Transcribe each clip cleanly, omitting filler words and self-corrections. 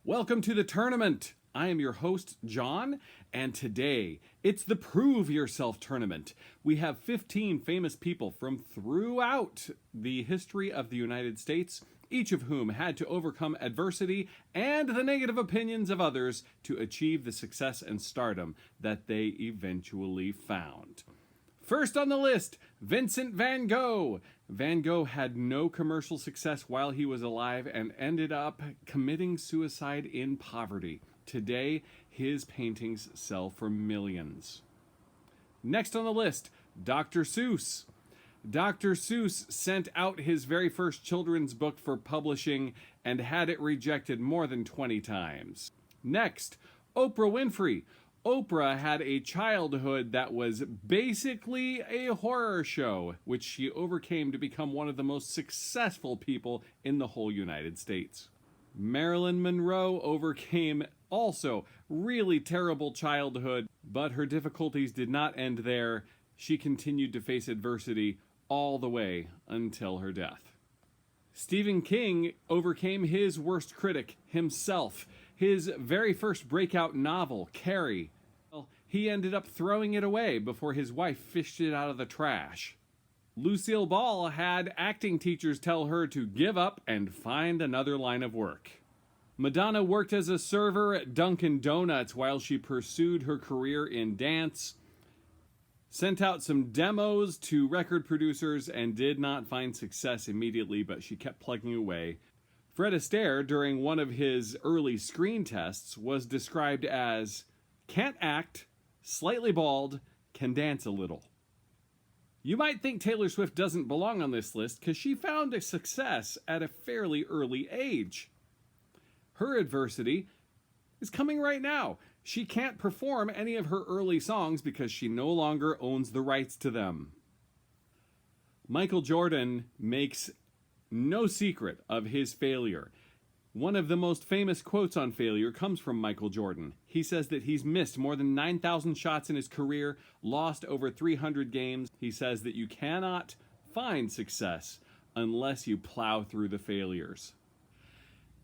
Welcome to the tournament. I am your host, John, and today it's the Prove Yourself tournament. We have 15 famous people from throughout the history of the United States, each of whom had to overcome adversity and the negative opinions of others to achieve the success and stardom that they eventually found. First on the list, Vincent van Gogh. Van Gogh had no commercial success while he was alive and ended up committing suicide in poverty. Today, his paintings sell for millions. Next on the list, Dr. Seuss. Dr. Seuss sent out his very first children's book for publishing and had it rejected more than 20 times. Next, Oprah Winfrey. Oprah had a childhood that was basically a horror show, which she overcame to become one of the most successful people in the whole United States. Marilyn Monroe overcame also really terrible childhood, but her difficulties did not end there. She continued to face adversity all the way until her death. Stephen King overcame his worst critic, himself. His very first breakout novel, Carrie, he ended up throwing it away before his wife fished it out of the trash. Lucille Ball had acting teachers tell her to give up and find another line of work. Madonna worked as a server at Dunkin' Donuts while she pursued her career in dance, sent out some demos to record producers and did not find success immediately, but she kept plugging away. Fred Astaire, during one of his early screen tests, was described as can't act, slightly bald, can dance a little. You might think Taylor Swift doesn't belong on this list because she found a success at a fairly early age. Her adversity is coming right now. She can't perform any of her early songs because she no longer owns the rights to them. Michael Jordan makes no secret of his failure. One of the most famous quotes on failure comes from Michael Jordan. He says that he's missed more than 9,000 shots in his career, lost over 300 games. He says that you cannot find success unless you plow through the failures.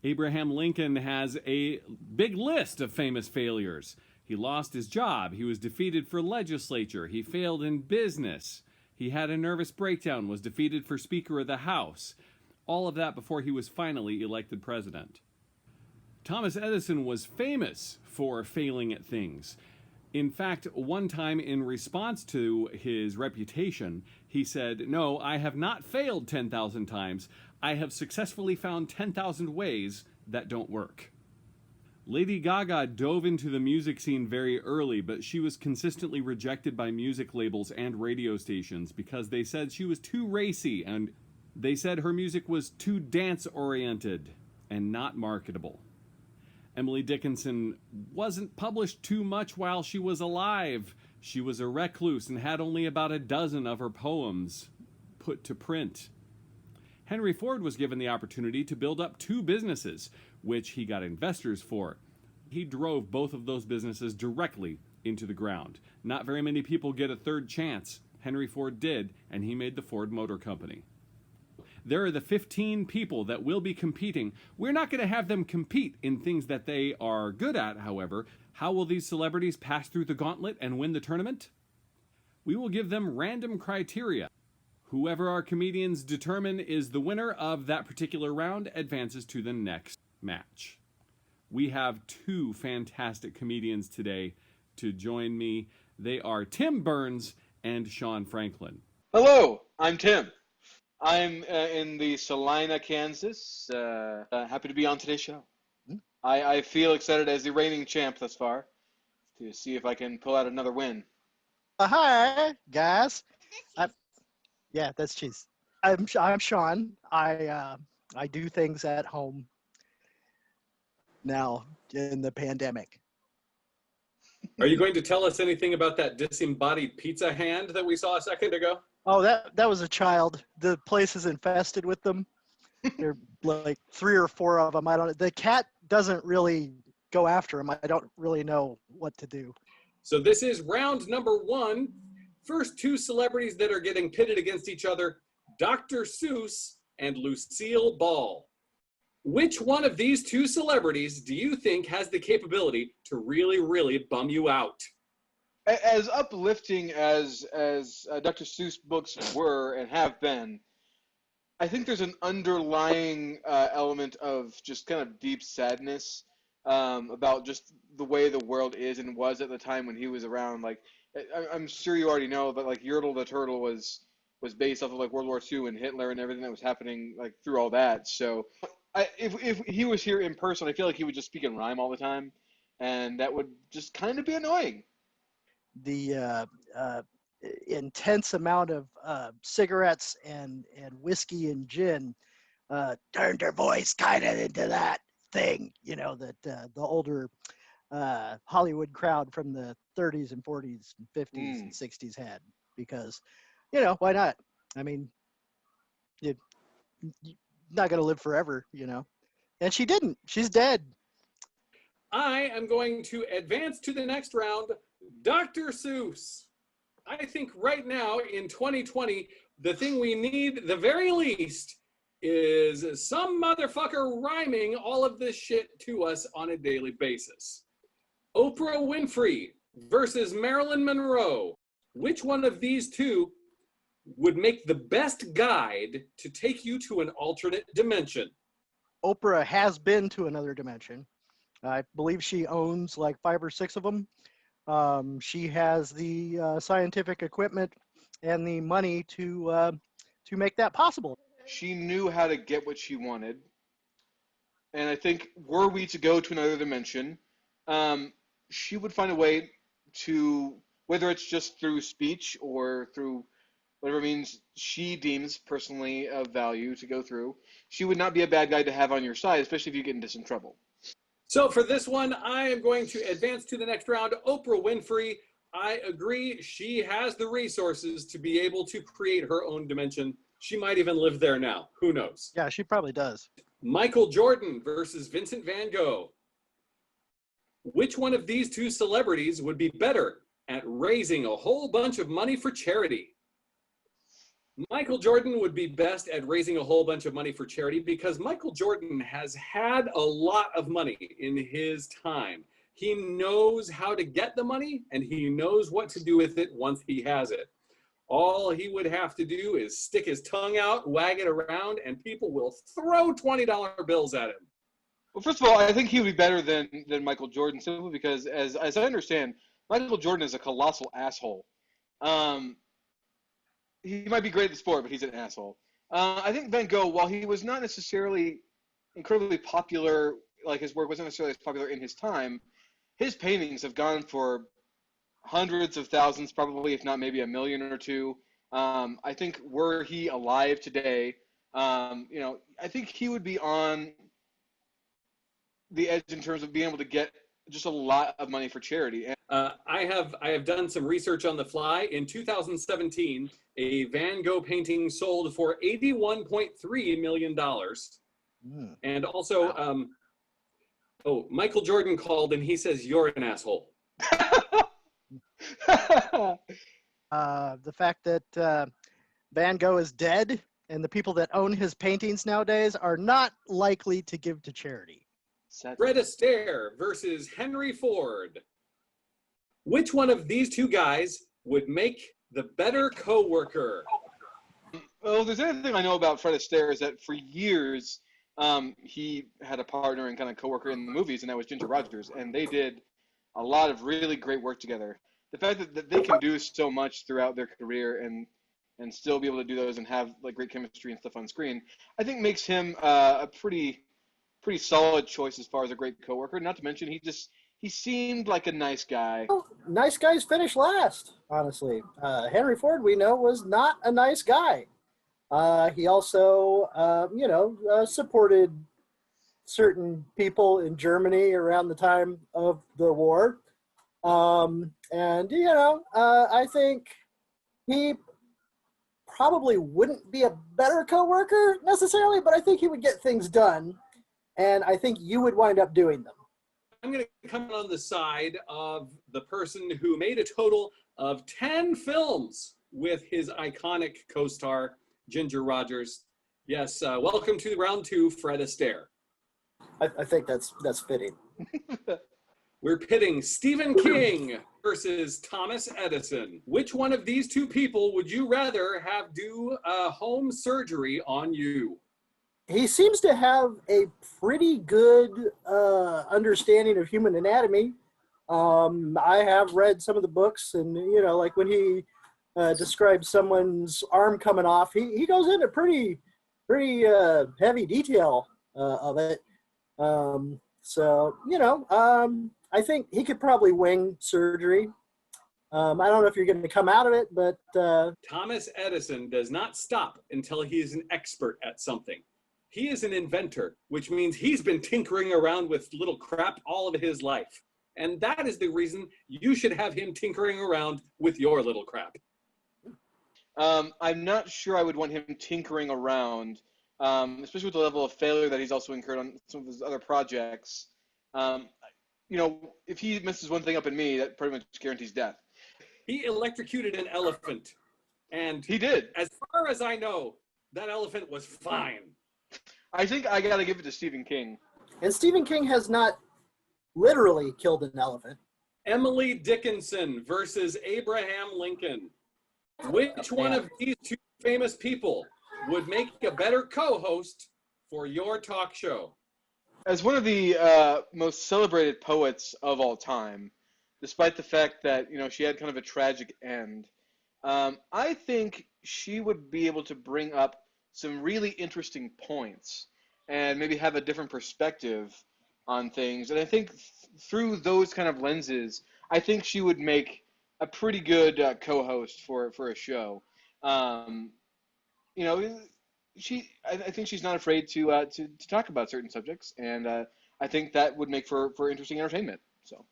Abraham Lincoln has a big list of famous failures. He lost his job. He was defeated for legislature. He failed in business. He had a nervous breakdown, was defeated for Speaker of the House. All of that before he was finally elected president. Thomas Edison was famous for failing at things. In fact, one time in response to his reputation, he said, "No, I have not failed 10,000 times. I have successfully found 10,000 ways that don't work." Lady Gaga dove into the music scene very early, but she was consistently rejected by music labels and radio stations because they said she was too racy, and they said her music was too dance-oriented and not marketable. Emily Dickinson wasn't published too much while she was alive. She was a recluse and had only about a dozen of her poems put to print. Henry Ford was given the opportunity to build up 2 businesses, which he got investors for. He drove both of those businesses directly into the ground. Not very many people get a third chance. Henry Ford did, and he made the Ford Motor Company. There are the 15 people that will be competing. We're not going to have them compete in things that they are good at, however. How will these celebrities pass through the gauntlet and win the tournament? We will give them random criteria. Whoever our comedians determine is the winner of that particular round advances to the next match. We have 2 fantastic comedians today to join me. They are Tim Burns and Sean Franklin. Hello, I'm Tim. I'm in the Salina, Kansas. Happy to be on today's show. I feel excited as the reigning champ thus far to see if I can pull out another win. Hi, guys. Yeah, that's cheese. I'm Sean. I do things at home now in the pandemic. Are you going to tell us anything about that disembodied pizza hand that we saw a second ago? Oh, that was a child. The place is infested with them. There are like 3 or 4 of them. I don't. The cat doesn't really go after them. I don't really know what to do. So this is round number 1. First 2 celebrities that are getting pitted against each other, Dr. Seuss and Lucille Ball. Which one of these two celebrities do you think has the capability to really, really bum you out? As uplifting as Dr. Seuss books were and have been, I think there's an underlying element of just kind of deep sadness about just the way the world is and was at the time when he was around. Like, I'm sure you already know, but like Yertle the Turtle was based off of like World War II and Hitler and everything that was happening like through all that. So, if he was here in person, I feel like he would just speak in rhyme all the time, and that would just kind of be annoying. The intense amount of cigarettes and whiskey and gin turned her voice kind of into that thing, that the older Hollywood crowd from the 30s and 40s and 50s and 60s had, because, why not? I mean, you're not going to live forever, and she didn't. She's dead. I am going to advance to the next round. Dr. Seuss. I think right now in 2020, the thing we need the very least is some motherfucker rhyming all of this shit to us on a daily basis. Oprah Winfrey versus Marilyn Monroe. Which one of these two would make the best guide to take you to an alternate dimension? Oprah has been to another dimension. I believe she owns like 5 or 6 of them. She has the scientific equipment and the money to make that possible. She knew how to get what she wanted, and I think were we to go to another dimension, she would find a way to, whether it's just through speech or through whatever means she deems personally of value to go through, she would not be a bad guy to have on your side, especially if you get into some trouble. So for this one, I am going to advance to the next round. Oprah Winfrey, I agree. She has the resources to be able to create her own dimension. She might even live there now. Who knows? Yeah, she probably does. Michael Jordan versus Vincent van Gogh. Which one of these two celebrities would be better at raising a whole bunch of money for charity? Michael Jordan would be best at raising a whole bunch of money for charity because Michael Jordan has had a lot of money in his time. He knows how to get the money and he knows what to do with it once he has it. All he would have to do is stick his tongue out, wag it around, and people will throw $20 bills at him. Well, first of all, I think he would be better than Michael Jordan simply because, as I understand, Michael Jordan is a colossal asshole. He might be great at the sport, but he's an asshole. I think Van Gogh, while he was not necessarily incredibly popular, like his work wasn't necessarily as popular in his time, his paintings have gone for hundreds of thousands, probably, if not maybe 1 million or 2. I think were he alive today, I think he would be on the edge in terms of being able to get just a lot of money for charity. I have done some research on the fly. In 2017, a Van Gogh painting sold for $81.3 million. And also, Michael Jordan called and he says, "You're an asshole." The fact that Van Gogh is dead and the people that own his paintings nowadays are not likely to give to charity. Fred Astaire versus Henry Ford. Which one of these two guys would make the better co-worker? Well, if there's anything I know about Fred Astaire is that for years he had a partner and kind of co-worker in the movies, and that was Ginger Rogers, and they did a lot of really great work together. The fact that they can do so much throughout their career and still be able to do those and have like great chemistry and stuff on screen, I think makes him a pretty solid choice as far as a great coworker. Not to mention he seemed like a nice guy. Well, nice guys finish last, honestly. Henry Ford, we know, was not a nice guy. He also, supported certain people in Germany around the time of the war. I think he probably wouldn't be a better coworker necessarily, but I think he would get things done. And I think you would wind up doing them. I'm going to come on the side of the person who made a total of 10 films with his iconic co-star, Ginger Rogers. Yes, welcome to round 2, Fred Astaire. I think that's fitting. We're pitting Stephen King versus Thomas Edison. Which one of these two people would you rather have do home surgery on you? He seems to have a pretty good understanding of human anatomy. I have read some of the books, and like when he describes someone's arm coming off, he goes into pretty heavy detail of it. I think he could probably wing surgery. I don't know if you're going to come out of it, but Thomas Edison does not stop until he is an expert at something. He is an inventor, which means he's been tinkering around with little crap all of his life. And that is the reason you should have him tinkering around with your little crap. I'm not sure I would want him tinkering around, especially with the level of failure that he's also incurred on some of his other projects. If he messes one thing up in me, that pretty much guarantees death. He electrocuted an elephant. And he did. As far as I know, that elephant was fine. I think I got to give it to Stephen King. And Stephen King has not literally killed an elephant. Emily Dickinson versus Abraham Lincoln. Which one of these two famous people would make a better co-host for your talk show? As one of the most celebrated poets of all time, despite the fact that she had kind of a tragic end, I think she would be able to bring up some really interesting points and maybe have a different perspective on things. And I think through those kind of lenses, I think she would make a pretty good co-host for a show. I think she's not afraid to talk about certain subjects, and I think that would make for interesting entertainment. So,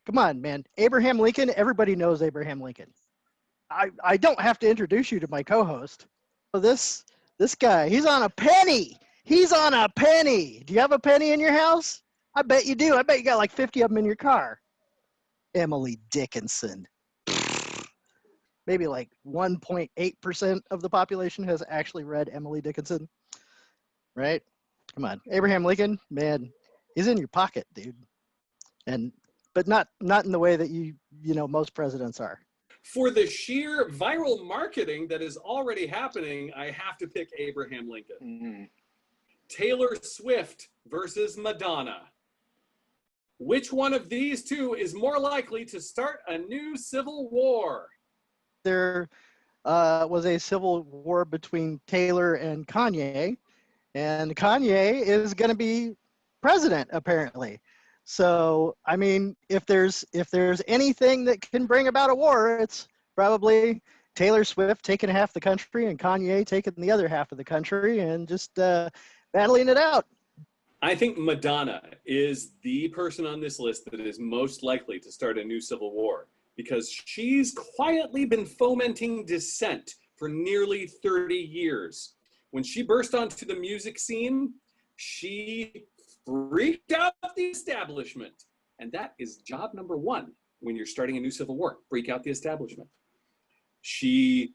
come on, man, Abraham Lincoln. Everybody knows Abraham Lincoln. I don't have to introduce you to my co-host. So this guy, he's on a penny. He's on a penny. Do you have a penny in your house? I bet you do. I bet you got like 50 of them in your car. Emily Dickinson. Maybe like 1.8% of the population has actually read Emily Dickinson. Right? Come on. Abraham Lincoln, man, he's in your pocket, dude. But not in the way that most presidents are. For the sheer viral marketing that is already happening, I have to pick Abraham Lincoln. Mm-hmm. Taylor Swift versus Madonna. Which one of these two is more likely to start a new civil war? There was a civil war between Taylor and Kanye, and Kanye is going to be president, apparently. So, I mean, if there's anything that can bring about a war, it's probably Taylor Swift taking half the country and Kanye taking the other half of the country and just battling it out. I think Madonna is the person on this list that is most likely to start a new civil war because she's quietly been fomenting dissent for nearly 30 years. When she burst onto the music scene, she freaked out the establishment. And that is job number one when you're starting a new civil war, freak out the establishment. She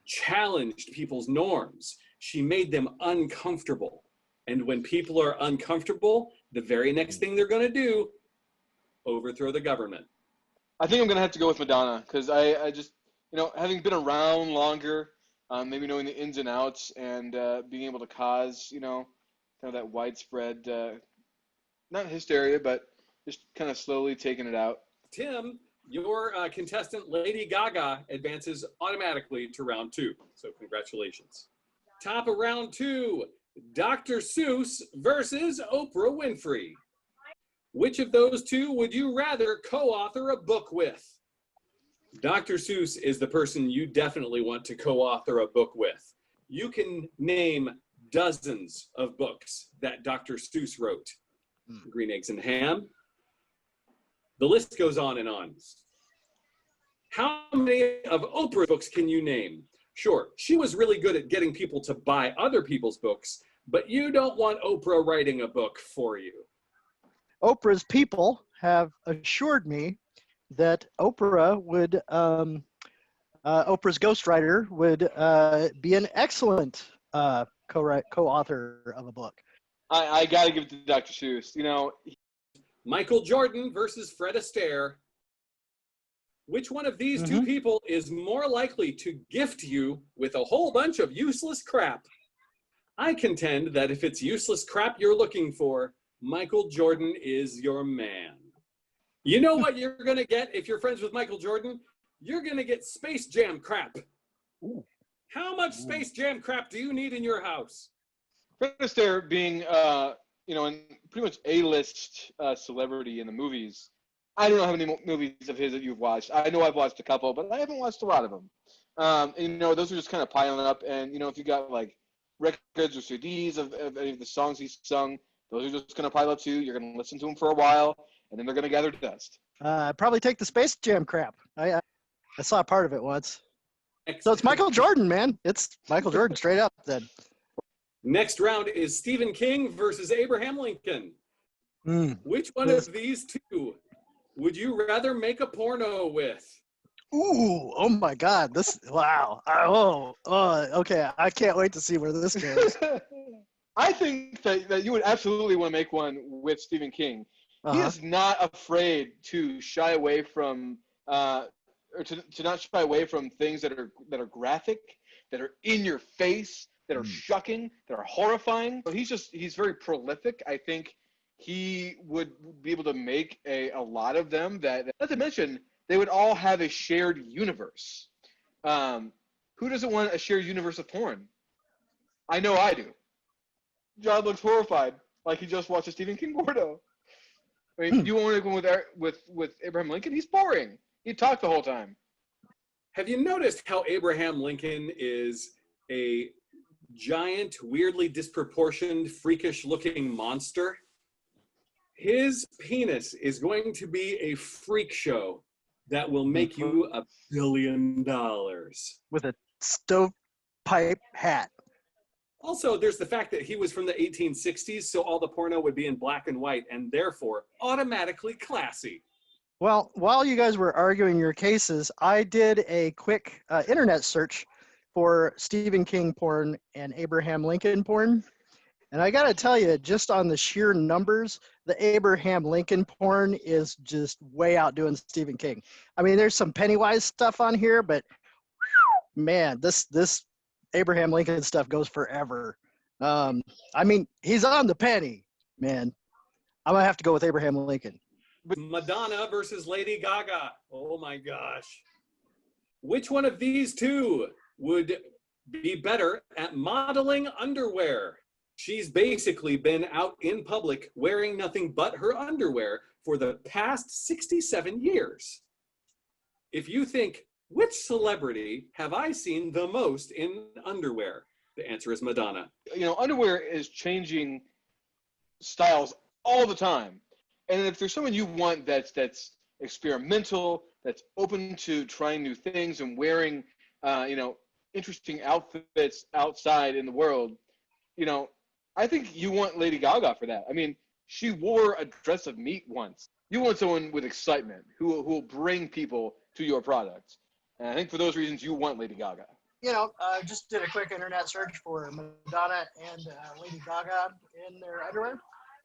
challenged people's norms. She made them uncomfortable. And when people are uncomfortable, the very next thing they're going to do, overthrow the government. I think I'm going to have to go with Madonna because I just, having been around longer, maybe knowing the ins and outs and being able to cause, kind of that widespread, not hysteria, but just kind of slowly taking it out. Tim, your contestant Lady Gaga advances automatically to round two. So congratulations. Top of round two, Dr. Seuss versus Oprah Winfrey. Which of those two would you rather co-author a book with? Dr. Seuss is the person you definitely want to co-author a book with. You can name dozens of books that Dr. Seuss wrote. Green Eggs and Ham. The list goes on and on. How many of Oprah's books can you name? Sure, she was really good at getting people to buy other people's books, but you don't want Oprah writing a book for you. Oprah's people have assured me that Oprah would, Oprah's ghostwriter would be an excellent co-author of a book. I got to give it to Dr. Seuss. You know, Michael Jordan versus Fred Astaire. Which one of these two people is more likely to gift you with a whole bunch of useless crap? I contend that if it's useless crap you're looking for, Michael Jordan is your man. You know what you're going to get if you're friends with Michael Jordan? You're going to get Space Jam crap. Ooh. How much Space Jam crap do you need in your house? Fred Astaire being, you know, and pretty much A-list celebrity in the movies. I don't know how many movies of his that you've watched. I know I've watched a couple, but I haven't watched a lot of them. And, you know, those are just kind of piling up. And, you know, if you got like records or CDs of any of the songs he's sung, those are just going to pile up too. You're going to listen to them for a while, and then they're going to gather dust. I'd probably take the Space Jam crap. I saw part of it once. So it's Michael Jordan, man. It's Michael Jordan straight up then. Next round is Stephen King versus Abraham Lincoln. Which one of these two would you rather make a porno with? Ooh, oh my God. Wow. Okay. I can't wait to see where this goes. I think that you would absolutely want to make one with Stephen King. He is not afraid to shy away from, or to not shy away from things that are graphic, that are in your face, that are shocking, that are horrifying. So he's very prolific. I think he would be able to make a lot of them that, not to mention, they would all have a shared universe. Who doesn't want a shared universe of porn? I know I do. John looks horrified, like he just watched a Stephen King porno. I mean, you want to go with Abraham Lincoln? He's boring. He talked the whole time. Have you noticed how Abraham Lincoln is a giant, weirdly disproportioned, freakish-looking monster? His penis is going to be a freak show that will make you $1 billion. With a stovepipe hat. Also, there's the fact that he was from the 1860s, so all the porno would be in black and white, and therefore automatically classy. Well, while you guys were arguing your cases, I did a quick internet search for Stephen King porn and Abraham Lincoln porn. And I got to tell you, just on the sheer numbers, the Abraham Lincoln porn is just way outdoing Stephen King. I mean, there's some Pennywise stuff on here, but man, this Abraham Lincoln stuff goes forever. I mean, he's on the penny, man. I'm going to have to go with Abraham Lincoln. Madonna versus Lady Gaga. Oh my gosh. Which one of these two would be better at modeling underwear? She's basically been out in public wearing nothing but her underwear for the past 67 years. If you think, which celebrity have I seen the most in underwear? The answer is Madonna. You know, underwear is changing styles all the time. And if there's someone you want that's experimental, that's open to trying new things and wearing, you know, interesting outfits outside in the world, you know, I think you want Lady Gaga for that. I mean, she wore a dress of meat once. You want someone with excitement who will bring people to your product. And I think for those reasons, you want Lady Gaga. You know, just did a quick internet search for Madonna and Lady Gaga in their underwear.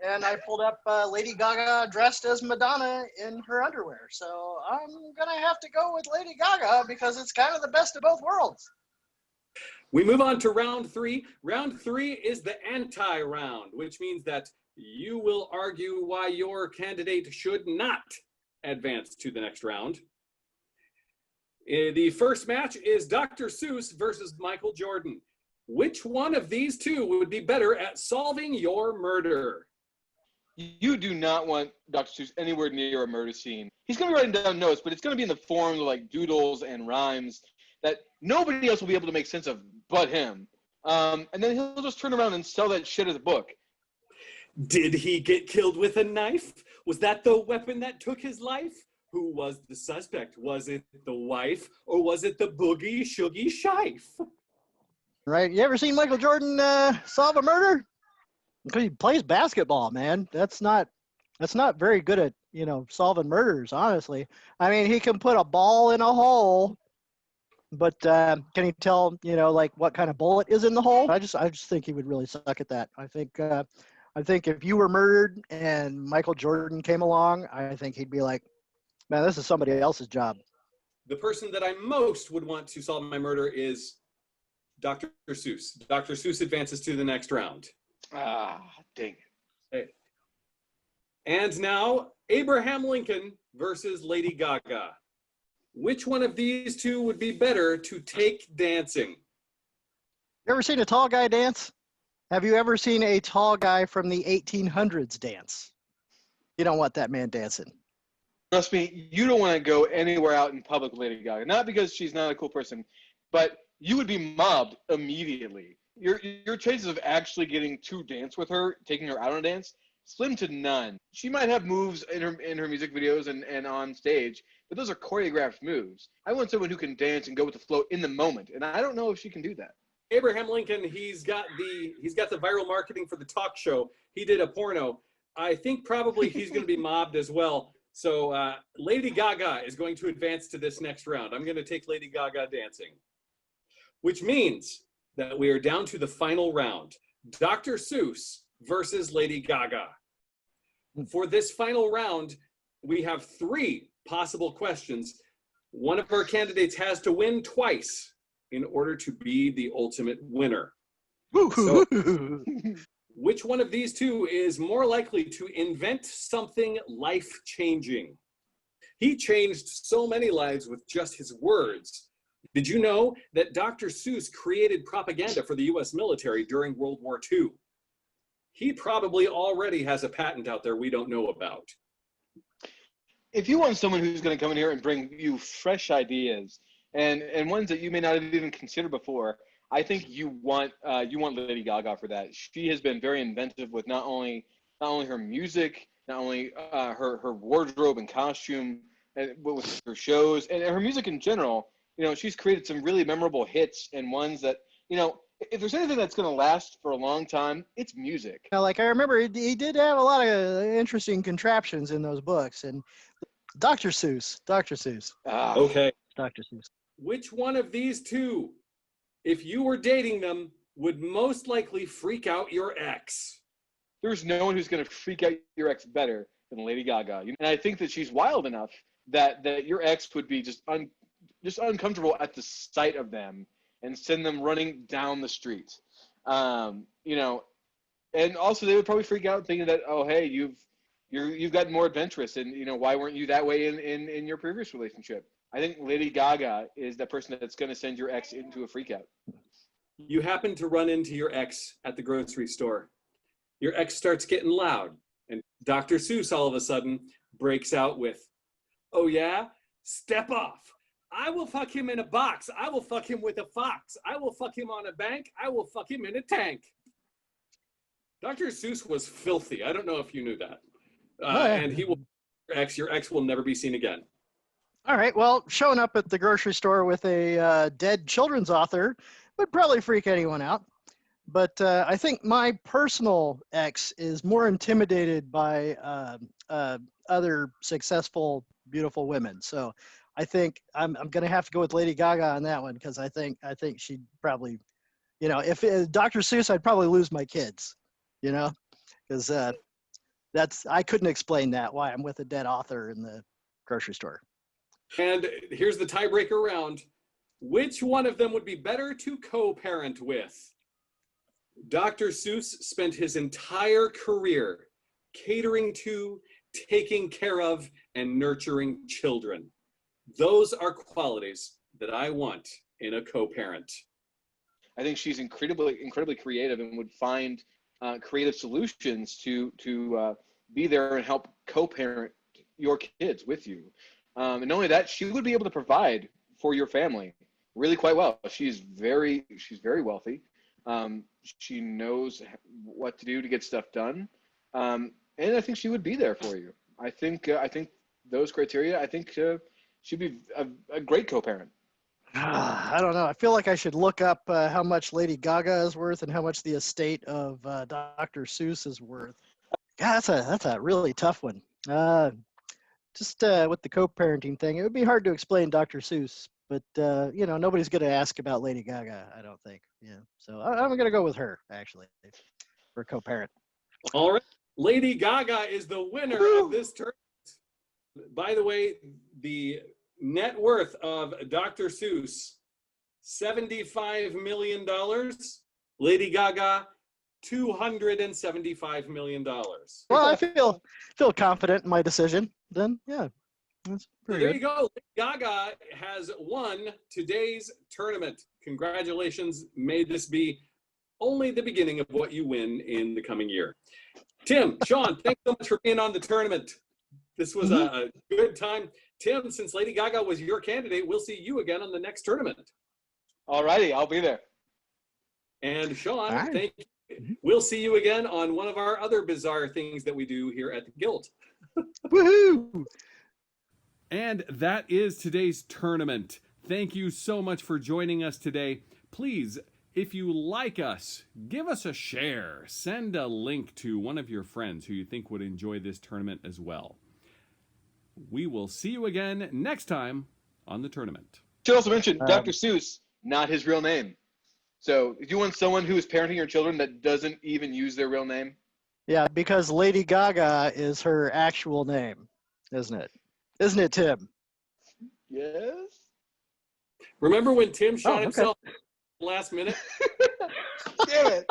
And I pulled up Lady Gaga dressed as Madonna in her underwear. So I'm going to have to go with Lady Gaga because it's kind of the best of both worlds. We move on to round three. Round three is the anti-round, which means that you will argue why your candidate should not advance to the next round. The first match is Dr. Seuss versus Michael Jordan. Which one of these two would be better at solving your murder? You do not want Dr. Seuss anywhere near a murder scene. He's going to be writing down notes, but it's going to be in the form of like doodles and rhymes that nobody else will be able to make sense of but him. And then he'll just turn around and sell that shit as a book. Did he get killed with a knife? Was that the weapon that took his life? Who was the suspect? Was it the wife or was it the boogie shoogie shife? Right. You ever seen Michael Jordan solve a murder? Because he plays basketball, man. That's not very good at, you know, solving murders, honestly. I mean, he can put a ball in a hole, but can he tell, you know, like what kind of bullet is in the hole? I just think he would really suck at that. I think I think if you were murdered and Michael Jordan came along, I think he'd be like, man, this is somebody else's job. The person that I most would want to solve my murder is Dr. Seuss. Dr. Seuss advances to the next round. Ah, dang it. Okay. And now, Abraham Lincoln versus Lady Gaga. Which one of these two would be better to take dancing? You ever seen a tall guy dance? Have you ever seen a tall guy from the 1800s dance? You don't want that man dancing. Trust me, you don't want to go anywhere out in public with Lady Gaga. Not because she's not a cool person, but you would be mobbed immediately. Your chances of actually getting to dance with her, taking her out on a dance, slim to none. She might have moves in her music videos and on stage, but those are choreographed moves. I want someone who can dance and go with the flow in the moment, and I don't know if she can do that. Abraham Lincoln, he's got the viral marketing for the talk show. He did a porno. I think probably he's going to be mobbed as well. So Lady Gaga is going to advance to this next round. I'm going to take Lady Gaga dancing, which means that we are down to the final round. Dr. Seuss versus Lady Gaga. For this final round, we have 3 possible questions. One of our candidates has to win twice in order to be the ultimate winner. So, which one of these two is more likely to invent something life-changing? He changed so many lives with just his words. Did you know that Dr. Seuss created propaganda for the US military during World War II? He probably already has a patent out there we don't know about. If you want someone who's going to come in here and bring you fresh ideas and ones that you may not have even considered before, I think you want Lady Gaga for that. She has been very inventive with not only her music, not only her wardrobe and costume, and with her shows and her music in general. You know, she's created some really memorable hits and ones that, you know, if there's anything that's going to last for a long time, it's music. You know, like I remember he did have a lot of interesting contraptions in those books. And Dr. Seuss. Okay. Dr. Seuss. Which one of these two, if you were dating them, would most likely freak out your ex? There's no one who's going to freak out your ex better than Lady Gaga. And I think that she's wild enough that your ex would be just uncomfortable at the sight of them and send them running down the street. You know, and also they would probably freak out thinking that, oh, hey, you've gotten more adventurous, and you know, why weren't you that way in your previous relationship? I think Lady Gaga is the person that's going to send your ex into a freak out. You happen to run into your ex at the grocery store. Your ex starts getting loud, and Dr. Seuss all of a sudden breaks out with, oh yeah, step off. I will fuck him in a box. I will fuck him with a fox. I will fuck him on a bank. I will fuck him in a tank. Dr. Seuss was filthy. I don't know if you knew that. And he will, your ex will never be seen again. All right. Well, showing up at the grocery store with a dead children's author would probably freak anyone out. But I think my personal ex is more intimidated by other successful, beautiful women. So I think I'm going to have to go with Lady Gaga on that one, because I think she'd probably, you know, if Dr. Seuss, I'd probably lose my kids, you know, because I couldn't explain that, why I'm with a dead author in the grocery store. And here's the tiebreaker round. Which one of them would be better to co-parent with? Dr. Seuss spent his entire career catering to, taking care of, and nurturing children. Those are qualities that I want in a co-parent. I think she's incredibly creative and would find creative solutions to be there and help co-parent your kids with you. And not only that, she would be able to provide for your family really quite well. She's very wealthy. She knows what to do to get stuff done. And I think she would be there for you. I think those criteria, I think she'd be a great co-parent. I don't know. I feel like I should look up how much Lady Gaga is worth and how much the estate of Dr. Seuss is worth. God, that's a really tough one. Just with the co-parenting thing, it would be hard to explain Dr. Seuss, but you know, nobody's going to ask about Lady Gaga, I don't think. Yeah, so I'm going to go with her actually for co-parent. All right. Lady Gaga is the winner of this tournament. By the way, the net worth of Dr. Seuss, $75 million. Lady Gaga, $275 million. Well, I feel confident in my decision. Then, yeah, that's pretty There good. you go. Lady Gaga has won today's tournament. Congratulations. May this be only the beginning of what you win in the coming year. Tim, Sean, thanks so much for being on the tournament. This was a good time. Tim, since Lady Gaga was your candidate, we'll see you again on the next tournament. All righty, I'll be there. And Sean, All right. thank you. We'll see you again on one of our other bizarre things that we do here at the Guild. Woohoo! And that is today's tournament. Thank you so much for joining us today. Please, if you like us, give us a share. Send a link to one of your friends who you think would enjoy this tournament as well. We will see you again next time on the tournament. Should also mention Dr. Seuss, not his real name. So if you want someone who is parenting your children that doesn't even use their real name. Yeah, because Lady Gaga is her actual name, isn't it? Isn't it, Tim? Yes. Remember when Tim shot okay. himself last minute? Damn it.